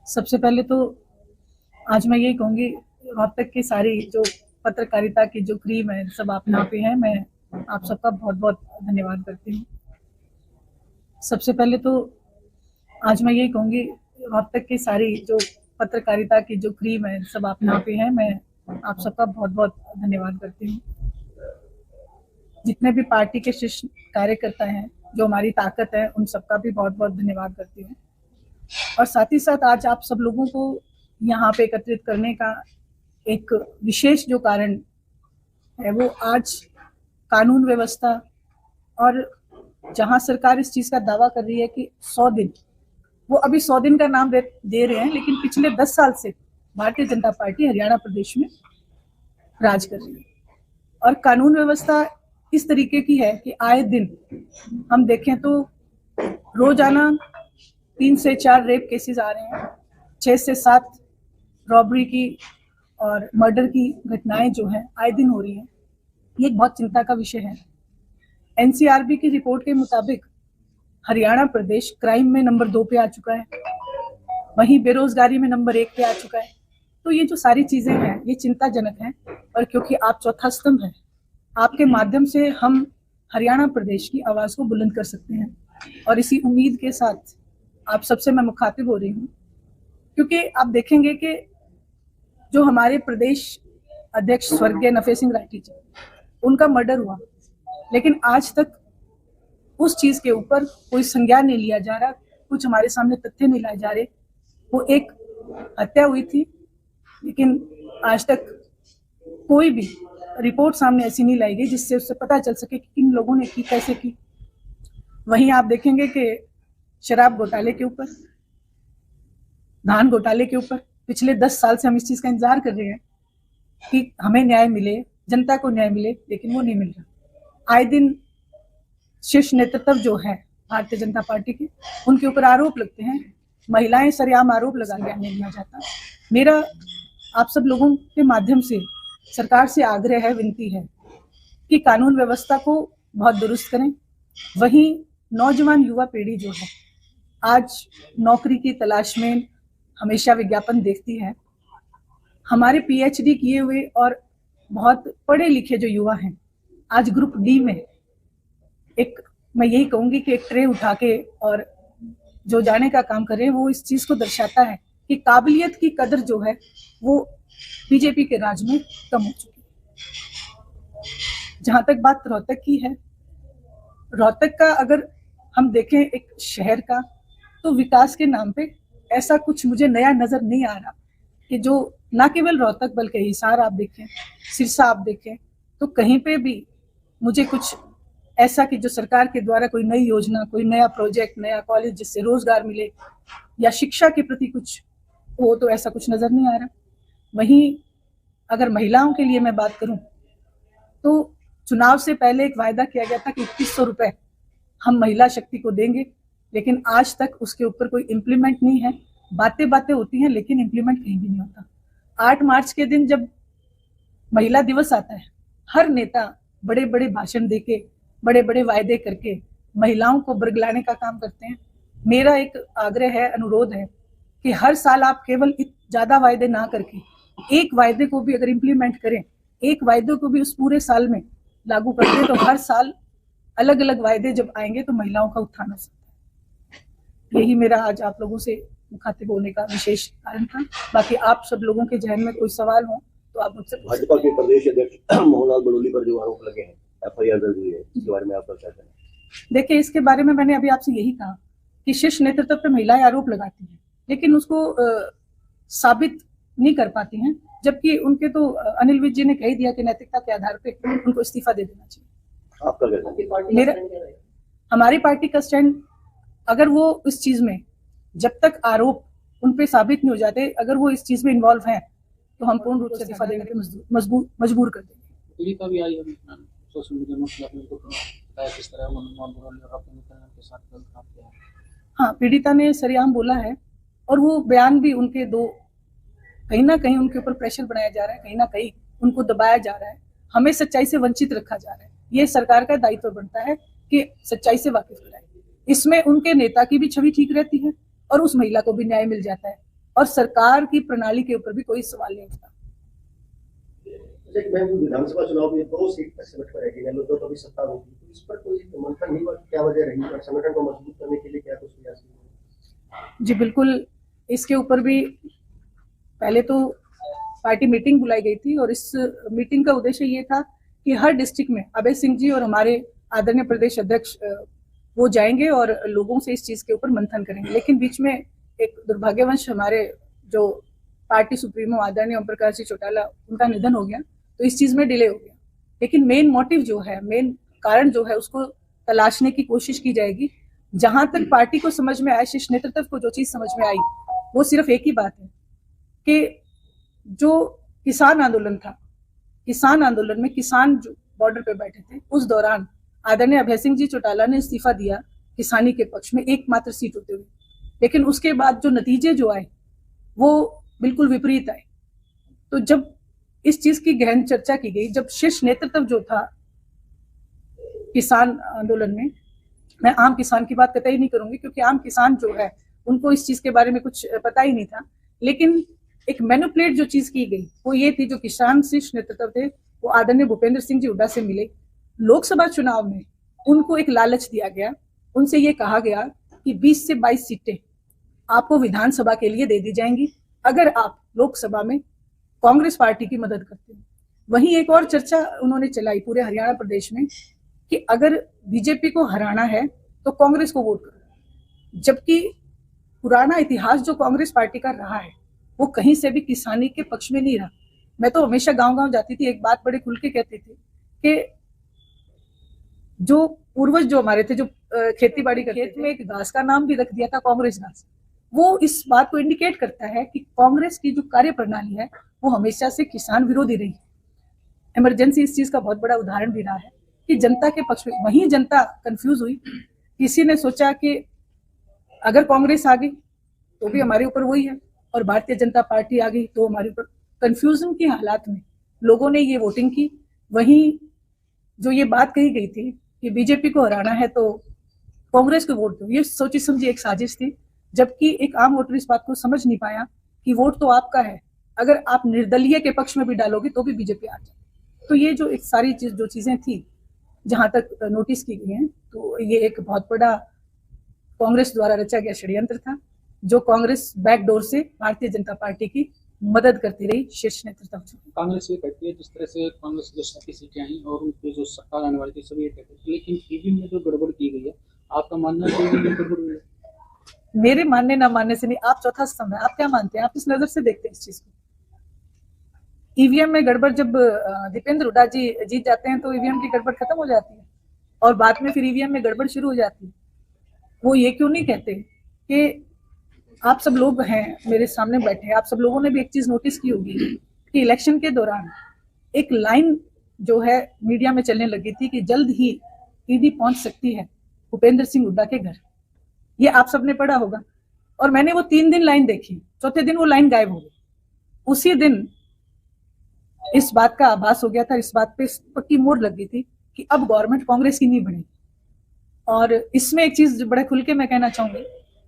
सबसे पहले तो आज मैं यही कहूँगी, रोहतक की सारी जो पत्रकारिता की जो क्रीम है, सब आप यहाँ पे हैं। मैं आप सबका बहुत बहुत धन्यवाद करती हूँ। सबसे पहले तो आज मैं यही कहूँगी, रोहतक की सारी जो पत्रकारिता की जो क्रीम है, सब आप यहाँ पे हैं। मैं आप सबका बहुत बहुत धन्यवाद करती हूँ। जितने भी पार्टी के शीर्ष कार्यकर्ता हैं, जो हमारी ताकत है, उन सबका भी बहुत बहुत धन्यवाद करती हूँ। और साथ ही साथ आज आप सब लोगों को यहाँ पे एकत्रित करने का एक विशेष जो कारण है, वो आज कानून व्यवस्था और जहाँ सरकार इस चीज़ का दावा कर रही है कि 100 दिन, वो अभी 100 दिन का नाम दे रहे हैं, लेकिन पिछले 10 साल से भारतीय जनता पार्टी हरियाणा प्रदेश में राज कर रही है। और कानून व्यवस्था इस तरीके की है कि आए दिन हम देखें तो रोजाना 3 से 4 रेप केसेस आ रहे हैं, 6 से 7 रॉबरी की और मर्डर की घटनाएं जो हैं आए दिन हो रही हैं। ये एक बहुत चिंता का विषय है। एनसीआरबी की रिपोर्ट के मुताबिक हरियाणा प्रदेश क्राइम में नंबर 2 पे आ चुका है, वहीं बेरोजगारी में नंबर 1 पे आ चुका है। तो ये जो सारी चीजें हैं, ये चिंताजनक हैं। और क्योंकि आप चौथा स्तंभ हैं, आपके माध्यम से हम हरियाणा प्रदेश की आवाज को बुलंद कर सकते हैं। और इसी उम्मीद के साथ आप सबसे मैं मुखातिब हो रही हूँ, क्योंकि आप देखेंगे कि जो हमारे प्रदेश अध्यक्ष स्वर्गीय नफे सिंह राठी जी, उनका मर्डर हुआ, लेकिन आज तक उस चीज के ऊपर कोई संज्ञान नहीं लिया जा रहा, कुछ हमारे सामने तथ्य नहीं लाए जा रहे। वो एक हत्या हुई थी, लेकिन आज तक कोई भी रिपोर्ट सामने ऐसी नहीं लाई गई जिससे उससे पता चल सके कि किन लोगों ने की, कैसे की। वहीं आप देखेंगे कि शराब घोटाले के ऊपर, धान घोटाले के ऊपर पिछले 10 साल से हम इस चीज का इंतजार कर रहे हैं कि हमें न्याय मिले, जनता को न्याय मिले, लेकिन वो नहीं मिल रहा। आए दिन शीर्ष नेतृत्व जो है भारतीय जनता पार्टी के, उनके ऊपर आरोप लगते हैं, महिलाएं सरेआम आरोप लगा के नहीं लिया जाता। मेरा आप सब लोगों के माध्यम से सरकार से आग्रह है, विनती है कि कानून व्यवस्था को बहुत दुरुस्त करें। वहीं नौजवान युवा पीढ़ी जो है, आज नौकरी की तलाश में हमेशा विज्ञापन देखती है। हमारे पीएचडी किए हुए और बहुत पढ़े लिखे जो युवा हैं, आज ग्रुप डी में एक, मैं यही कहूंगी कि एक ट्रे उठा के और जो जाने का काम कर रहे हैं, वो इस चीज को दर्शाता है कि काबिलियत की कदर जो है वो बीजेपी के राज में कम हो चुकी है। जहां तक बात रोहतक की है, रोहतक का अगर हम देखें एक शहर का, तो विकास के नाम पे ऐसा कुछ मुझे नया नजर नहीं आ रहा कि जो ना केवल रोहतक बल्कि हिसार आप देखें, सिरसा आप देखें, तो कहीं पे भी मुझे कुछ ऐसा कि जो सरकार के द्वारा कोई नई योजना, कोई नया प्रोजेक्ट, नया कॉलेज जिससे रोजगार मिले या शिक्षा के प्रति कुछ हो, तो ऐसा कुछ नजर नहीं आ रहा। वहीं अगर महिलाओं के लिए मैं बात करूं, तो चुनाव से पहले एक वायदा किया गया था कि 2100 रुपए हम महिला शक्ति को देंगे, लेकिन आज तक उसके ऊपर कोई इम्प्लीमेंट नहीं है। बातें बातें होती हैं, लेकिन इम्प्लीमेंट कहीं भी नहीं होता। 8 मार्च के दिन जब महिला दिवस आता है, हर नेता बड़े बड़े भाषण देके, बड़े बड़े वायदे करके महिलाओं को बरगलाने का काम करते हैं। मेरा एक आग्रह है, अनुरोध है कि हर साल आप केवल ज्यादा वायदे ना करके एक वायदे को भी अगर इम्प्लीमेंट करें, एक वायदे को भी उस पूरे साल में लागू कर दें, तो हर साल अलग अलग वायदे जब आएंगे तो महिलाओं का उत्थान हो सकता है। यही मेरा आज आप लोगों से मुखातिब होने का विशेष कारण था। बाकी आप सब लोगों के जहन में कोई सवाल हो तो आप मुझसे। भाजपा के प्रदेश अध्यक्ष मोहनलाल बडोली पर जो आरोप लगे हैं, एफआईआर दर्ज हुई है, इसके बारे में आपका क्या कहना है? देखिए, इसके बारे में मैंने अभी आपसे यही कहा कि शीर्ष नेतृत्व पे महिलाएं आरोप लगाती हैं, लेकिन उसको साबित नहीं कर पाती हैं, जबकि उनके तो अनिल विज जी ने कह दिया कि नैतिकता के आधार पे उनको इस्तीफा दे देना चाहिए। आपका क्या कहना है? मेरा, हमारी पार्टी का स्टैंड, अगर वो इस चीज में, जब तक आरोप उन पे साबित नहीं हो जाते, अगर वो इस चीज में इन्वॉल्व हैं, तो हम पूर्ण रूप से इस्तीफा देने पे मजबूर कर देंगे। सोशल मीडिया में बताया किस तरह मनमोहन बडोली और अपने के साथ गलत काम किया है। हाँ, पीड़िता ने सरेआम बोला है, और वो बयान भी उनके दो, कहीं ना कहीं उनके ऊपर प्रेशर बनाया जा रहा है, कहीं ना कहीं उनको दबाया जा रहा है, हमें सच्चाई से वंचित रखा जा रहा है। ये सरकार का दायित्व बनता है कि सच्चाई से वाकिफ कराए। इसमें उनके नेता की भी छवि ठीक रहती है और उस महिला को भी न्याय मिल जाता है। और सरकार की प्रणाली के ऊपर भी कोई सवाल नहीं उठता। मैं विधानसभा चुनाव में 2 सीट पर सिमट कर रहेगी, तो अभी सत्ता होगी, तो इस पर कोई मंथन नहीं हुआ, क्या वजह रही और संगठन को मजबूत करने के लिए क्या कुछ प्रयास किए? जी बिल्कुल, इसके ऊपर भी पहले तो पार्टी मीटिंग बुलाई गई थी और इस मीटिंग का उद्देश्य ये था कि हर डिस्ट्रिक्ट में अभय सिंह जी और हमारे आदरणीय प्रदेश अध्यक्ष वो जाएंगे और लोगों से इस चीज के ऊपर मंथन करेंगे। लेकिन बीच में एक दुर्भाग्यवश हमारे जो पार्टी सुप्रीमो आदरणीय ओम प्रकाश जी चौटाला, उनका निधन हो गया, तो इस चीज में डिले हो गया। लेकिन मेन मोटिव जो है, मेन कारण जो है, उसको तलाशने की कोशिश की जाएगी। जहां तक पार्टी को समझ में आया, शीर्ष नेतृत्व को जो चीज समझ में आई, वो सिर्फ एक ही बात है कि जो किसान आंदोलन था, किसान आंदोलन में किसान जो बॉर्डर पे बैठे थे, उस दौरान आदरणीय अभय सिंह जी चौटाला ने इस्तीफा दिया किसानी के पक्ष में एकमात्र सीट होते हुए। लेकिन उसके बाद जो नतीजे जो आए वो बिल्कुल विपरीत आए। तो जब इस चीज की गहन चर्चा की गई, जब शीर्ष नेतृत्व जो था किसान आंदोलन में, मैं आम किसान की बात कतई नहीं करूंगी क्योंकि आम किसान जो है उनको इस चीज के बारे में कुछ पता ही नहीं था, लेकिन एक मैनिपुलेट जो चीज की गई वो ये थी, जो किसान शीर्ष नेतृत्व थे वो आदरणीय भूपेंद्र सिंह जी हुड्डा से मिले। लोकसभा चुनाव में उनको एक लालच दिया गया, उनसे ये कहा गया कि 20 से 22 सीटें आपको विधानसभा के लिए दे दी जाएंगी अगर आप लोकसभा में कांग्रेस पार्टी की मदद करते हैं। वहीं एक और चर्चा उन्होंने चलाई पूरे हरियाणा प्रदेश में कि अगर बीजेपी को हराना है तो कांग्रेस को वोट करो, जबकि पुराना इतिहास जो कांग्रेस पार्टी का रहा है वो कहीं से भी किसानी के पक्ष में नहीं रहा। मैं तो हमेशा गांव-गांव जाती थी, एक बात बड़े खुल के कहती थी कि जो पूर्वज जो हमारे थे, जो खेती बाड़ी करते थे, में एक घास का नाम भी रख दिया था कांग्रेस घास। वो इस बात को इंडिकेट करता है कि कांग्रेस की जो कार्य प्रणाली है वो हमेशा से किसान विरोधी रही। इमरजेंसी इस चीज का बहुत बड़ा उदाहरण भी रहा है कि जनता के पक्ष में, वहीं जनता कंफ्यूज हुई। किसी ने सोचा कि अगर कांग्रेस आ गई तो भी हमारे ऊपर वही है और भारतीय जनता पार्टी आ गई तो हमारे ऊपर। कंफ्यूजन के हालात में लोगों ने ये वोटिंग की। वहीं जो ये बात कही गई थी कि बीजेपी को हराना है तो कांग्रेस को वोट दो, ये सोची समझी एक साजिश थी, जबकि एक आम वोटर इस बात को समझ नहीं पाया कि वोट तो आपका है, अगर आप निर्दलीय के पक्ष में भी डालोगे तो भी बीजेपी आ जाए। तो ये जो एक सारी चीज जो चीजें थी जहां तक नोटिस की गई हैं, तो ये एक बहुत बड़ा कांग्रेस द्वारा रचा गया षड्यंत्र था, जो कांग्रेस बैकडोर से भारतीय जनता पार्टी की मदद करती रही शीर्ष नेतृत्व। कांग्रेस ये कहती है जिस तरह से कांग्रेस की 7 सीटें आई और उनकी जो सरकार आने वाली थी सभी ये कहते हैं, लेकिन ईवीएम में जो गड़बड़ की गई है, आपका मानना है कि ईवीएम में गड़बड़ हुई है? मेरे मानने ना मानने से नहीं, आप चौथा स्तंभ है, आप क्या मानते हैं, आप किस नजर से देखते हैं इस चीज को? ईवीएम में गड़बड़, जब दीपेंद्र हुड्डा जी जीत जाते हैं तो ईवीएम की गड़बड़ खत्म हो जाती है और बाद में फिर ईवीएम में गड़बड़ शुरू हो जाती है। वो ये क्यों नहीं कहते कि आप सब लोग हैं मेरे सामने बैठे, आप सब लोगों ने भी एक चीज नोटिस की होगी कि इलेक्शन के दौरान एक लाइन जो है मीडिया में चलने लगी थी कि जल्द ही ईडी पहुंच सकती है भूपेंद्र सिंह हुड्डा के घर। ये आप सबने पढ़ा होगा और मैंने वो 3 दिन लाइन देखी, चौथे दिन वो लाइन गायब हो गई। उसी दिन इस बात का आभास हो गया था, इस बात पे पक्की मोहर लग गई थी कि अब गवर्नमेंट कांग्रेस की नहीं बनी। और इसमें एक चीज बड़े खुल के मैं कहना चाहूंगी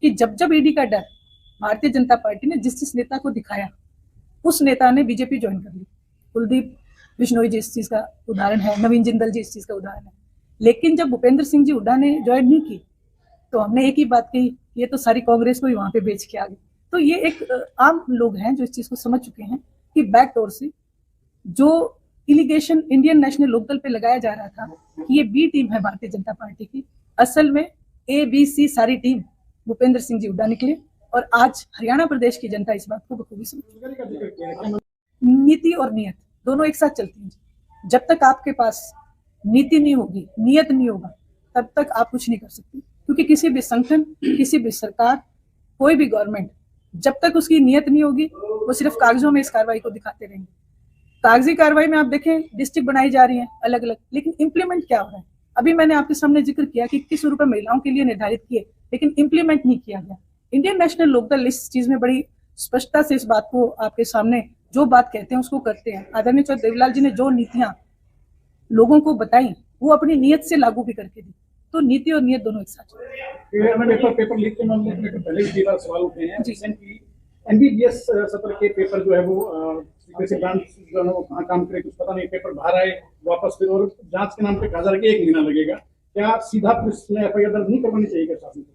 कि जब जब ईडी का डर भारतीय जनता पार्टी ने जिस नेता को दिखाया, उस नेता ने बीजेपी ज्वाइन कर ली। कुलदीप बिश्नोई जी इस चीज का उदाहरण है, नवीन जिंदल जी इस चीज का उदाहरण है। लेकिन जब भूपेंद्र सिंह जी हुड्डा ने ज्वाइन नहीं की तो हमने एक ही बात कही, ये तो सारी कांग्रेस को ही वहां पे बेच के आ गई। तो ये एक आम लोग हैं जो इस चीज को समझ चुके हैं कि बैकडोर से जो इलिगेशन इंडियन नेशनल लोकदल पे लगाया जा रहा था कि ये बी टीम है भारतीय जनता पार्टी की, असल में ABC सारी टीम भूपेंद्र सिंह जी हुड्डा निकले। और आज हरियाणा प्रदेश की जनता इस बात को बखूबी समझ। नीति और नियत दोनों एक साथ चलती हैं। जब तक आपके पास नीति नहीं होगी, नियत नहीं होगा, तब तक आप कुछ नहीं कर सकते। क्योंकि किसी भी संगठन, किसी भी सरकार, कोई भी गवर्नमेंट, जब तक उसकी नियत नहीं होगी वो सिर्फ कागजों में इस कार्रवाई को दिखाते रहेंगे। कागजी कार्रवाई में आप देखें डिस्ट्रिक्ट बनाई जा रही है अलग अलग, लेकिन इम्प्लीमेंट क्या हो रहा है? अभी मैंने आपके सामने जिक्र किया कि 21 रुपए महिलाओं के लिए निर्धारित किए, लेकिन इम्प्लीमेंट नहीं किया गया। इंडियन नेशनल लोकदल इस चीज में बड़ी स्पष्टता से इस बात को आपके सामने जो बात कहते हैं उसको करते हैं। आदरणीय चौधरी देवीलाल जी ने जो नीतियां लोगों को बताई वो अपनी नियत से लागू भी करके दी। तो नीति और नियत दोनों एक साथ। पेपर लीक के मामले में पहले भी 2 बार सवाल उठे हैं। रिसेंटली एमबीबीएस सत्र के पेपर जो है वो कृषि ब्रांच जो है वो कहाँ काम करे कुछ पता नहीं, पेपर बाहर आए वापस फिर और जांच के नाम पे कहा जा रहा है कि 1 महीना लगेगा। क्या सीधा पुलिस में एफआईआर दर्ज नहीं करवानी चाहिए क्या शासन को?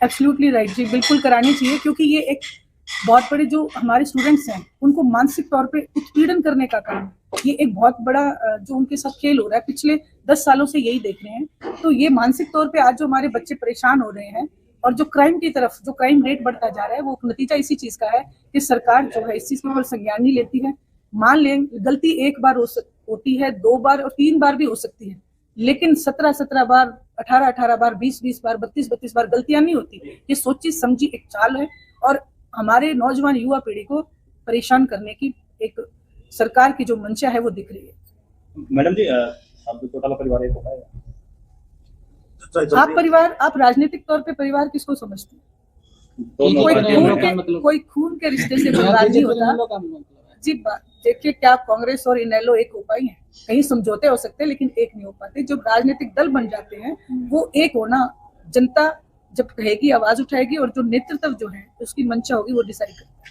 एब्सोल्युटली राइट जी, बिल्कुल करानी चाहिए, क्योंकि ये एक बहुत बड़े जो हमारे स्टूडेंट्स हैं उनको मानसिक तौर पे उत्पीड़न करने का काम है। ये एक बहुत बड़ा जो उनके साथ खेल हो रहा है, पिछले 10 सालों से यही देख रहे हैं। तो ये मानसिक तौर पे आज जो हमारे बच्चे परेशान हो रहे हैं और जो क्राइम की तरफ जो क्राइम रेट बढ़ता जा रहा है, वो नतीजा इसी चीज का है कि सरकार जो है इस चीज के ऊपर संज्ञान नहीं लेती है। मान लें गलती एक बार होती है, 2 बार और 3 बार भी हो सकती है, लेकिन 17 बार, 18 बार, 20 बार, 32 बार गलतियां नहीं होती। ये सोची समझी एक चाल है और हमारे नौजवान युवा पीढ़ी को परेशान करने की एक सरकार की जो मंशा है वो दिख रही है। मैडम जी, आप चौटाला परिवार एक होता है? आप परिवार, आप राजनीतिक तौर पे परिवार किसको समझते हैं? कोई खून के रिश्ते से परिवार नहीं होता जी। देखिए, क्या कांग्रेस और इनेलो एक हो पाई है? कहीं समझौते हो सकते हैं लेकिन एक नहीं हो पाते। जब राजनीतिक दल बन जाते हैं वो एक होना, जनता जब कहेगी, आवाज उठाएगी और जो नेतृत्व जो है उसकी मंशा होगी वो डिसाइड करता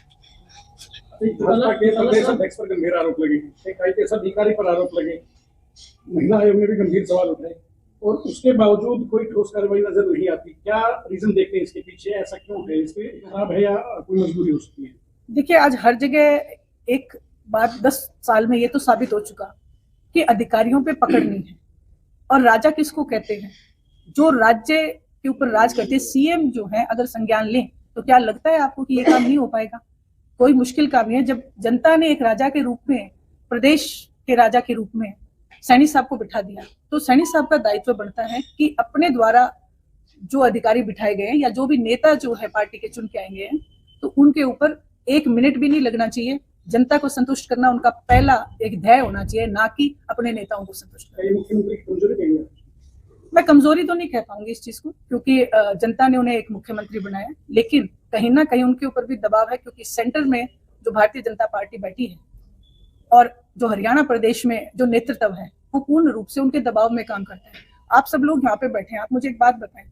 है। भाजपा के प्रदेश अध्यक्ष पर गंभीर आरोप लगे, एक आईपीएस अधिकारी पर आरोप लगे, महिला आयोग ने भी गंभीर सवाल उठाए और उसके बावजूद कोई ठोस कार्रवाई नजर नहीं आती। क्या रीजन देखते हैं इसके पीछे? ऐसा क्यों है? इसके खराब है या कोई मजबूरी हो सकती है? देखिए, आज हर जगह एक बात 10 साल में ये तो साबित हो चुका कि अधिकारियों पे पकड़ नहीं है। और राजा किसको कहते हैं? जो राज्य के ऊपर राज करते हैं, सीएम जो है, अगर संज्ञान लें तो क्या लगता है आपको कि ये काम नहीं हो पाएगा? कोई मुश्किल काम है। जब जनता ने एक राजा के रूप में, प्रदेश के राजा के रूप में सैनी साहब को बिठा दिया, तो सैनी साहब का दायित्व बनता है कि अपने द्वारा जो अधिकारी बिठाए गए हैं या जो भी नेता जो है पार्टी के चुन के आएंगे हैं, तो उनके ऊपर 1 मिनट भी नहीं लगना चाहिए। जनता को संतुष्ट करना उनका पहला एक ध्येय होना चाहिए, ना कि अपने नेताओं को संतुष्ट करना। मुख्यमंत्री की कमजोरी कहेंगे? मैं कमजोरी तो नहीं कह पाऊंगी इस चीज को, क्योंकि जनता ने उन्हें एक मुख्यमंत्री बनाया, लेकिन कहीं ना कहीं उनके ऊपर भी दबाव है, क्योंकि सेंटर में जो भारतीय जनता पार्टी बैठी है और जो हरियाणा प्रदेश में जो नेतृत्व है वो पूर्ण रूप से उनके दबाव में काम करता है। आप सब लोग यहाँ पे बैठे हैं, आप मुझे एक बात बताएं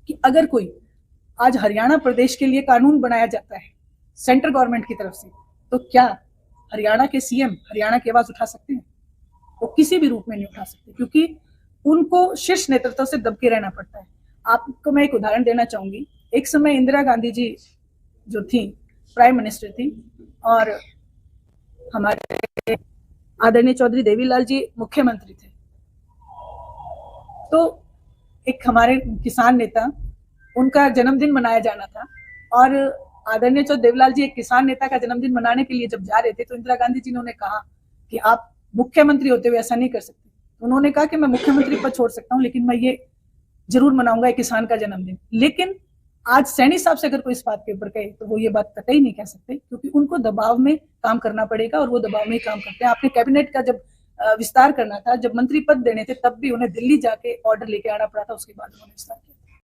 कि अगर कोई आज हरियाणा प्रदेश के लिए कानून बनाया जाता है सेंट्रल गवर्नमेंट की तरफ से, तो क्या हरियाणा के सीएम हरियाणा की आवाज उठा सकते हैं? वो किसी भी रूप में नहीं उठा सकते, क्योंकि उनको शीर्ष नेतृत्व से दबके रहना पड़ता है। आपको मैं एक उदाहरण देना चाहूंगी। एक समय इंदिरा गांधी जी जो थी प्राइम मिनिस्टर थी और हमारे आदरणीय चौधरी देवीलाल जी मुख्यमंत्री थे। तो एक हमारे किसान नेता, उनका जन्मदिन मनाया जाना था और आदरणीय चौधरी देवीलाल जी एक किसान नेता का जन्मदिन मनाने के लिए जब जा रहे थे, तो इंदिरा गांधी जी ने उन्हें कहा कि आप मुख्यमंत्री होते हुए ऐसा नहीं कर सकते। उन्होंने कहा कि मैं मुख्यमंत्री पद छोड़ सकता हूं, लेकिन मैं ये जरूर मनाऊंगा एक किसान का जन्मदिन। लेकिन आज सैनी साहब से अगर कोई इस बात के ऊपर कहे तो वो ये बात कतई नहीं कह सकते, क्योंकि उनको दबाव में काम करना पड़ेगा और वो दबाव में ही काम करते हैं। आपने कैबिनेट का जब विस्तार करना था, जब मंत्री पद देने थे, तब भी उन्हें दिल्ली जाके ऑर्डर लेके आना पड़ा था, उसके बाद उन्होंने विस्तार किया।